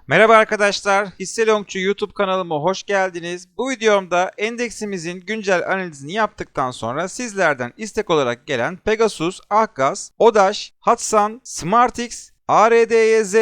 Merhaba arkadaşlar, Hisse Longçu YouTube kanalıma hoş geldiniz. Bu videomda endeksimizin güncel analizini yaptıktan sonra sizlerden istek olarak gelen Pegasus, Akgaz, Odaş, Hatsan, Smartix, ARDYZ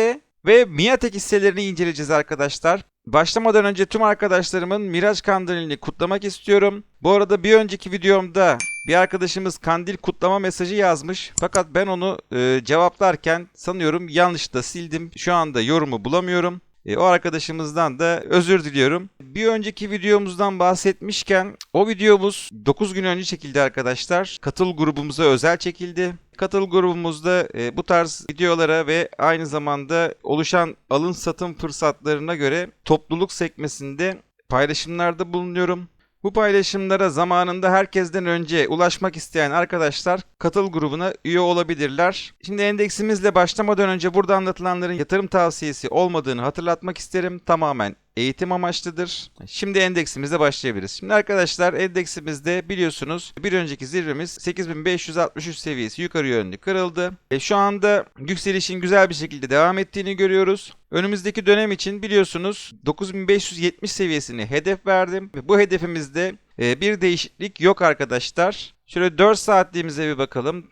ve Miatek hisselerini inceleyeceğiz arkadaşlar. Başlamadan önce tüm arkadaşlarımın Miraç Kandili'ni kutlamak istiyorum. Bu arada bir önceki videomda bir arkadaşımız kandil kutlama mesajı yazmış. Fakat ben onu cevaplarken sanıyorum yanlışlıkla sildim. Şu anda yorumu bulamıyorum. O arkadaşımızdan da özür diliyorum. Bir önceki videomuzdan bahsetmişken o videomuz 9 gün önce çekildi arkadaşlar. Katıl grubumuza özel çekildi. Katıl grubumuzda bu tarz videolara ve aynı zamanda oluşan alım satım fırsatlarına göre topluluk sekmesinde paylaşımlarda bulunuyorum. Bu paylaşımlara zamanında herkesten önce ulaşmak isteyen arkadaşlar katıl grubuna üye olabilirler. Şimdi endeksimizle başlamadan önce burada anlatılanların yatırım tavsiyesi olmadığını hatırlatmak isterim. Tamamen eğitim amaçlıdır. Şimdi endeksimizle başlayabiliriz. Şimdi arkadaşlar endeksimizde biliyorsunuz bir önceki zirvemiz 8563 seviyesi yukarı yönlü kırıldı. Şu anda yükselişin güzel bir şekilde devam ettiğini görüyoruz. Önümüzdeki dönem için biliyorsunuz 9570 seviyesini hedef verdim. Ve bu hedefimizde bir değişiklik yok arkadaşlar. Şöyle 4 saatliğimize bir bakalım.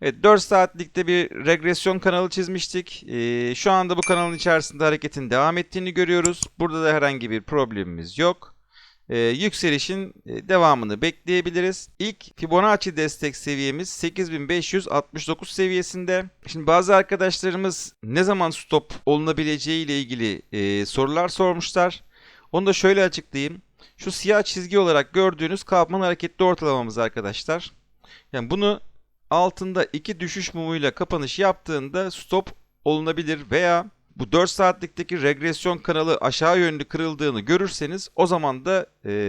Evet, 4 saatlikte bir regresyon kanalı çizmiştik. Şu anda bu kanalın içerisinde hareketin devam ettiğini görüyoruz. Burada da herhangi bir problemimiz yok. Yükselişin devamını bekleyebiliriz. İlk Fibonacci destek seviyemiz 8569 seviyesinde. Şimdi bazı arkadaşlarımız ne zaman stop olunabileceği ile ilgili sorular sormuşlar. Onu da şöyle açıklayayım. Şu siyah çizgi olarak gördüğünüz Kaufman hareketli ortalamamız arkadaşlar. Yani bunu altında 2 düşüş mumuyla kapanış yaptığında stop olunabilir veya bu 4 saatlikteki regresyon kanalı aşağı yönlü kırıldığını görürseniz o zaman da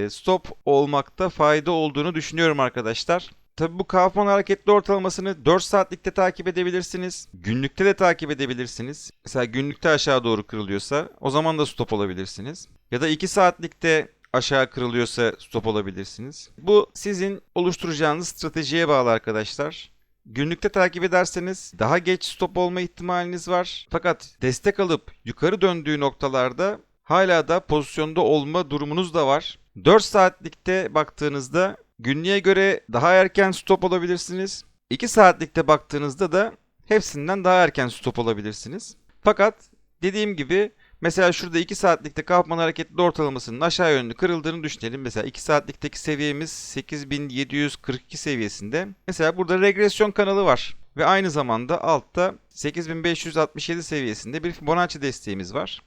stop olmakta fayda olduğunu düşünüyorum arkadaşlar. Tabi bu Kaufman hareketli ortalamasını 4 saatlikte takip edebilirsiniz. Günlükte de takip edebilirsiniz. Mesela günlükte aşağı doğru kırılıyorsa o zaman da stop olabilirsiniz. Ya da 2 saatlikte aşağı kırılıyorsa stop olabilirsiniz. Bu sizin oluşturacağınız stratejiye bağlı arkadaşlar. Günlükte takip ederseniz daha geç stop olma ihtimaliniz var. Fakat destek alıp yukarı döndüğü noktalarda hala da pozisyonda olma durumunuz da var. 4 saatlikte baktığınızda günlüğe göre daha erken stop olabilirsiniz. 2 saatlikte baktığınızda da hepsinden daha erken stop olabilirsiniz. Fakat dediğim gibi mesela şurada 2 saatlikte Kaufman hareketli ortalamasının aşağı yönlü kırıldığını düşünelim. Mesela 2 saatlikteki seviyemiz 8742 seviyesinde. Mesela burada regresyon kanalı var. Ve aynı zamanda altta 8567 seviyesinde bir Fibonacci desteğimiz var.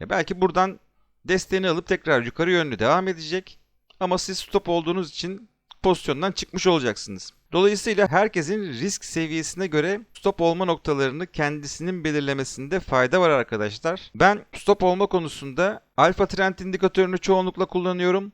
Belki buradan desteğini alıp tekrar yukarı yönlü devam edecek. Ama siz stop olduğunuz için pozisyondan çıkmış olacaksınız. Dolayısıyla herkesin risk seviyesine göre stop olma noktalarını kendisinin belirlemesinde fayda var arkadaşlar. Ben stop olma konusunda alfa trend indikatörünü çoğunlukla kullanıyorum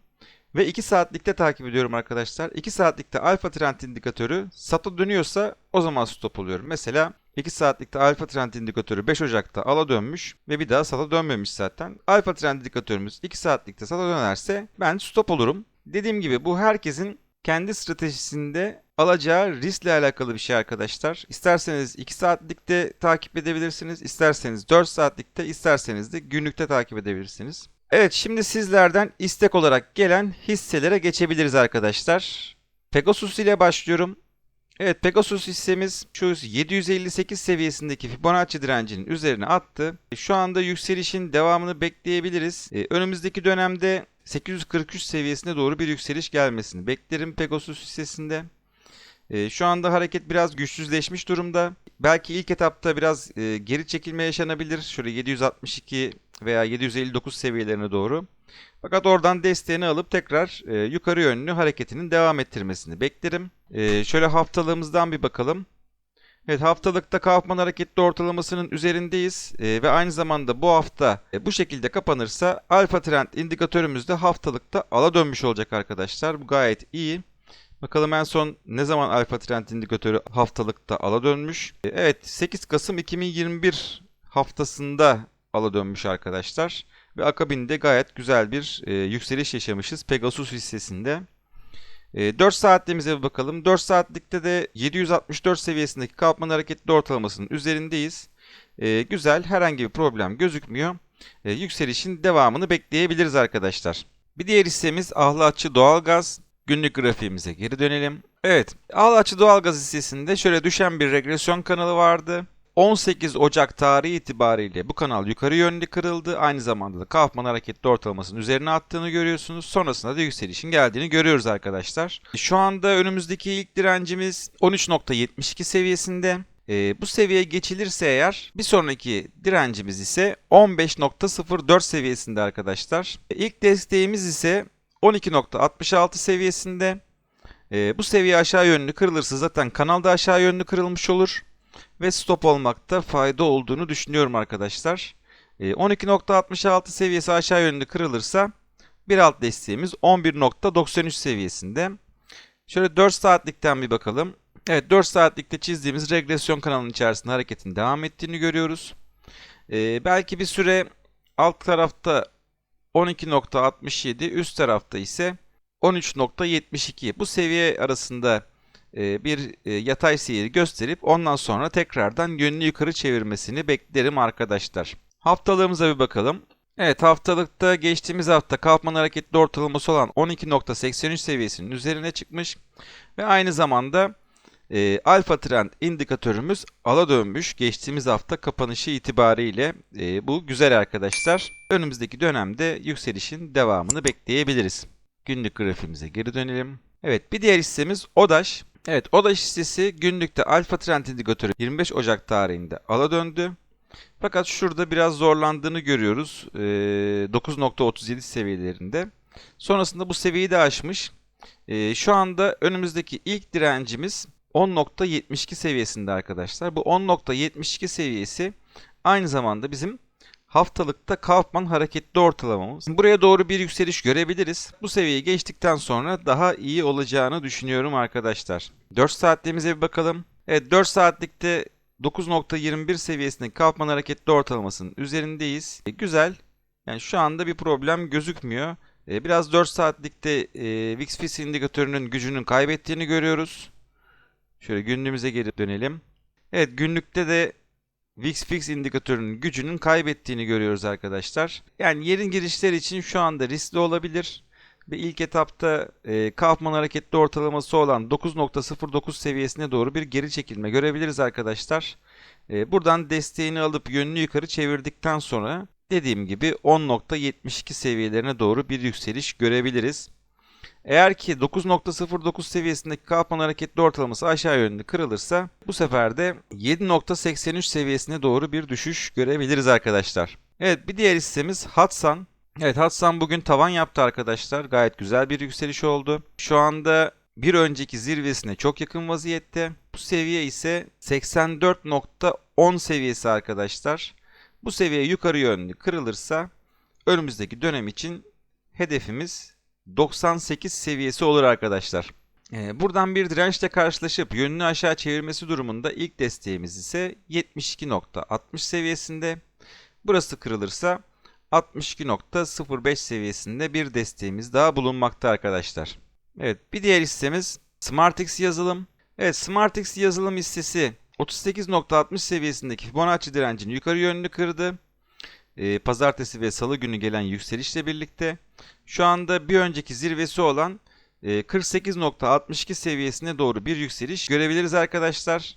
ve 2 saatlikte takip ediyorum arkadaşlar. 2 saatlikte alfa trend indikatörü SAT'a dönüyorsa o zaman stop oluyorum. Mesela 2 saatlikte alfa trend indikatörü 5 Ocak'ta ala dönmüş ve bir daha SAT'a dönmemiş zaten. Alfa trend indikatörümüz 2 saatlikte SAT'a dönerse ben stop olurum. Dediğim gibi bu herkesin kendi stratejisinde alacağı riskle alakalı bir şey arkadaşlar. İsterseniz 2 saatlikte takip edebilirsiniz, isterseniz 4 saatlikte, isterseniz de günlükte takip edebilirsiniz. Evet, şimdi sizlerden istek olarak gelen hisselere geçebiliriz arkadaşlar. Pegasus ile başlıyorum. Evet, Pegasus hissemiz şu 758 seviyesindeki Fibonacci direncinin üzerine attı. Şu anda yükselişin devamını bekleyebiliriz. Önümüzdeki dönemde 843 seviyesine doğru bir yükseliş gelmesini beklerim Pegasus hissesinde. Şu anda hareket biraz güçsüzleşmiş durumda. Belki ilk etapta biraz geri çekilme yaşanabilir. Şöyle 762 veya 759 seviyelerine doğru. Fakat oradan desteğini alıp tekrar yukarı yönlü hareketinin devam ettirmesini beklerim. Şöyle haftalığımızdan bir bakalım. Evet, haftalıkta Kaufman hareketli ortalamasının üzerindeyiz ve aynı zamanda bu hafta bu şekilde kapanırsa alfa trend indikatörümüz de haftalıkta ala dönmüş olacak arkadaşlar. Bu gayet iyi. Bakalım en son ne zaman alfa trend indikatörü haftalıkta ala dönmüş. Evet, 8 Kasım 2021 haftasında ala dönmüş arkadaşlar. Ve akabinde gayet güzel bir yükseliş yaşamışız Pegasus hissesinde. 4 saatliğimize bir bakalım. 4 saatlikte de 764 seviyesindeki Kaufman hareketli ortalamasının üzerindeyiz. Güzel, herhangi bir problem gözükmüyor. yükselişin devamını bekleyebiliriz arkadaşlar. Bir diğer hissemiz Ahlatçı Doğalgaz. Günlük grafiğimize geri dönelim. Evet, Ahlatçı Doğalgaz hissesinde şöyle düşen bir regresyon kanalı vardı. 18 Ocak tarihi itibariyle bu kanal yukarı yönlü kırıldı. Aynı zamanda da Kaufman hareketli ortalamasının üzerine attığını görüyorsunuz. Sonrasında da yükselişin geldiğini görüyoruz arkadaşlar. Şu anda önümüzdeki ilk direncimiz 13.72 seviyesinde. Bu seviyeye geçilirse eğer bir sonraki direncimiz ise 15.04 seviyesinde arkadaşlar. İlk desteğimiz ise 12.66 seviyesinde. Bu seviye aşağı yönlü kırılırsa zaten kanalda aşağı yönlü kırılmış olur. Ve stop olmakta fayda olduğunu düşünüyorum arkadaşlar. 12.66 seviyesi aşağı yönlü kırılırsa bir alt desteğimiz 11.93 seviyesinde. Şöyle 4 saatlikten bir bakalım. Evet, 4 saatlikte çizdiğimiz regresyon kanalının içerisinde hareketin devam ettiğini görüyoruz. Belki bir süre alt tarafta 12.67, üst tarafta ise 13.72. Bu seviye arasında bir yatay seyir gösterip ondan sonra tekrardan yönünü yukarı çevirmesini beklerim arkadaşlar. Haftalığımıza bir bakalım. Evet, haftalıkta geçtiğimiz hafta Kaufman hareketli ortalaması olan 12.83 seviyesinin üzerine çıkmış ve aynı zamanda alfa trend indikatörümüz ala dönmüş geçtiğimiz hafta kapanışı itibariyle. Bu güzel arkadaşlar. Önümüzdeki dönemde yükselişin devamını bekleyebiliriz. Günlük grafiğimize geri dönelim. Evet, bir diğer hissemiz ODAŞ. Evet, ODAŞ hissesi günlükte alfa trend indikatörü 25 Ocak tarihinde ala döndü. Fakat şurada biraz zorlandığını görüyoruz. 9.37 seviyelerinde. Sonrasında bu seviyeyi de aşmış. Şu anda önümüzdeki ilk direncimiz 10.72 seviyesinde arkadaşlar. Bu 10.72 seviyesi aynı zamanda bizim haftalıkta Kaufman hareketli ortalamamız. Buraya doğru bir yükseliş görebiliriz. Bu seviyeyi geçtikten sonra daha iyi olacağını düşünüyorum arkadaşlar. 4 saatliğimize bir bakalım. Evet, 4 saatlikte 9.21 seviyesindeki Kaufman hareketli ortalamasının üzerindeyiz. Güzel. Yani şu anda bir problem gözükmüyor. Biraz 4 saatlikte VIX indikatörünün gücünün kaybettiğini görüyoruz. Şöyle günlüğümüze geri dönelim. Evet, günlükte de VIX indikatörünün gücünün kaybettiğini görüyoruz arkadaşlar. Yani yerin girişleri için şu anda riskli olabilir. Ve ilk etapta Kaufman hareketli ortalaması olan 9.09 seviyesine doğru bir geri çekilme görebiliriz arkadaşlar. Buradan desteğini alıp yönünü yukarı çevirdikten sonra dediğim gibi 10.72 seviyelerine doğru bir yükseliş görebiliriz. Eğer ki 9.09 seviyesindeki Kaufman hareketli ortalaması aşağı yönlü kırılırsa bu sefer de 7.83 seviyesine doğru bir düşüş görebiliriz arkadaşlar. Evet, bir diğer hissemiz Hatsan. Evet, Hatsan bugün tavan yaptı arkadaşlar. Gayet güzel bir yükseliş oldu. Şu anda bir önceki zirvesine çok yakın vaziyette. Bu seviye ise 84.10 seviyesi arkadaşlar. Bu seviye yukarı yönlü kırılırsa önümüzdeki dönem için hedefimiz 98 seviyesi olur arkadaşlar. Buradan bir dirençle karşılaşıp yönünü aşağı çevirmesi durumunda ilk desteğimiz ise 72.60 seviyesinde. Burası kırılırsa 62.05 seviyesinde bir desteğimiz daha bulunmakta arkadaşlar. Evet, bir diğer hissemiz SmartX yazılım. Evet, SmartX yazılım hissesi 38.60 seviyesindeki Fibonacci direncini yukarı yönlü kırdı. Pazartesi ve salı günü gelen yükselişle birlikte şu anda bir önceki zirvesi olan 48.62 seviyesine doğru bir yükseliş görebiliriz arkadaşlar.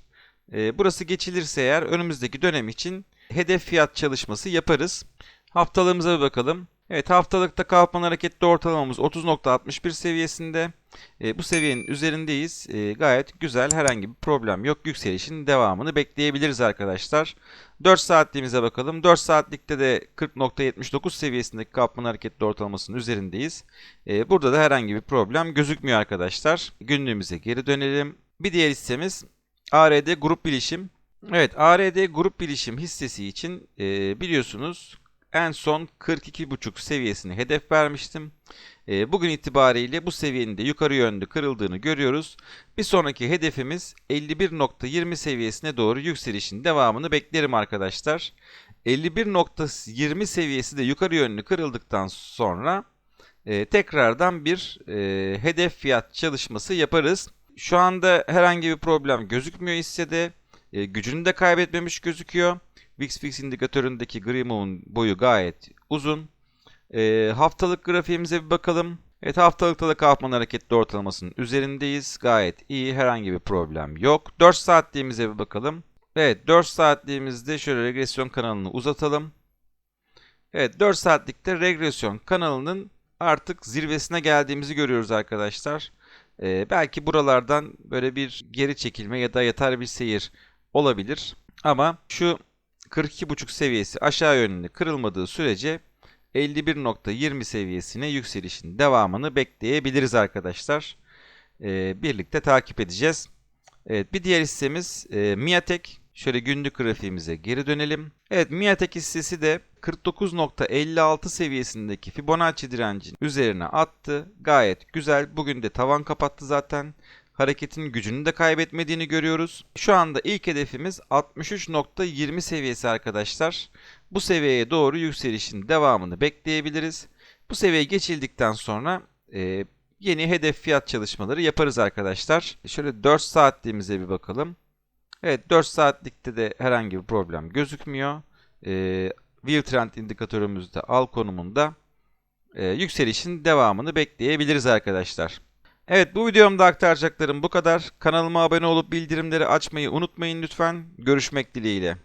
Burası geçilirse eğer önümüzdeki dönem için hedef fiyat çalışması yaparız. Haftalığımıza bir bakalım. Evet, haftalıkta Kaufman hareketli ortalamamız 30.61 seviyesinde. Bu seviyenin üzerindeyiz. Gayet güzel, herhangi bir problem yok. Yükselişin devamını bekleyebiliriz arkadaşlar. 4 saatliğimize bakalım. 4 saatlikte de 40.79 seviyesindeki Kaufman hareketli ortalamasının üzerindeyiz. Burada da herhangi bir problem gözükmüyor arkadaşlar. Günlüğümüze geri dönelim. Bir diğer hissemiz ARD Grup Bilişim. Evet, ARD Grup Bilişim hissesi için biliyorsunuz en son 42.5 seviyesini hedef vermiştim. Bugün itibariyle bu seviyenin de yukarı yönlü kırıldığını görüyoruz. Bir sonraki hedefimiz 51.20 seviyesine doğru yükselişin devamını beklerim arkadaşlar. 51.20 seviyesi de yukarı yönlü kırıldıktan sonra tekrardan bir hedef fiyat çalışması yaparız. Şu anda herhangi bir problem gözükmüyor hissede. Gücünü de kaybetmemiş gözüküyor. VIX indikatöründeki gri mumun boyu gayet uzun. Haftalık grafiğimize bir bakalım. Evet, haftalıkta da Kaufman hareketli ortalamasının üzerindeyiz. Gayet iyi, herhangi bir problem yok. 4 saatliğimize bir bakalım. Evet, 4 saatliğimizde şöyle regresyon kanalını uzatalım. Evet, 4 saatlikte regresyon kanalının artık zirvesine geldiğimizi görüyoruz arkadaşlar. Belki buralardan böyle bir geri çekilme ya da yatar bir seyir olabilir. Ama şu 42,5 seviyesi aşağı yönlü kırılmadığı sürece 51,20 seviyesine yükselişin devamını bekleyebiliriz arkadaşlar. Birlikte takip edeceğiz. Evet, bir diğer hissemiz Miatek. Şöyle günlük grafiğimize geri dönelim. Evet, Miatek hissesi de 49,56 seviyesindeki Fibonacci direncin üzerine attı. Gayet güzel. Bugün de tavan kapattı zaten. Hareketin gücünü de kaybetmediğini görüyoruz. Şu anda ilk hedefimiz 63,20 seviyesi arkadaşlar. Bu seviyeye doğru yükselişin devamını bekleyebiliriz. Bu seviye geçildikten sonra yeni hedef fiyat çalışmaları yaparız arkadaşlar. Şöyle 4 saatliğimize bir bakalım. Evet, 4 saatlikte de herhangi bir problem gözükmüyor. View Trend indikatörümüzde al konumunda yükselişin devamını bekleyebiliriz arkadaşlar. Evet, bu videomda aktaracaklarım bu kadar. Kanalıma abone olup bildirimleri açmayı unutmayın lütfen. Görüşmek dileğiyle.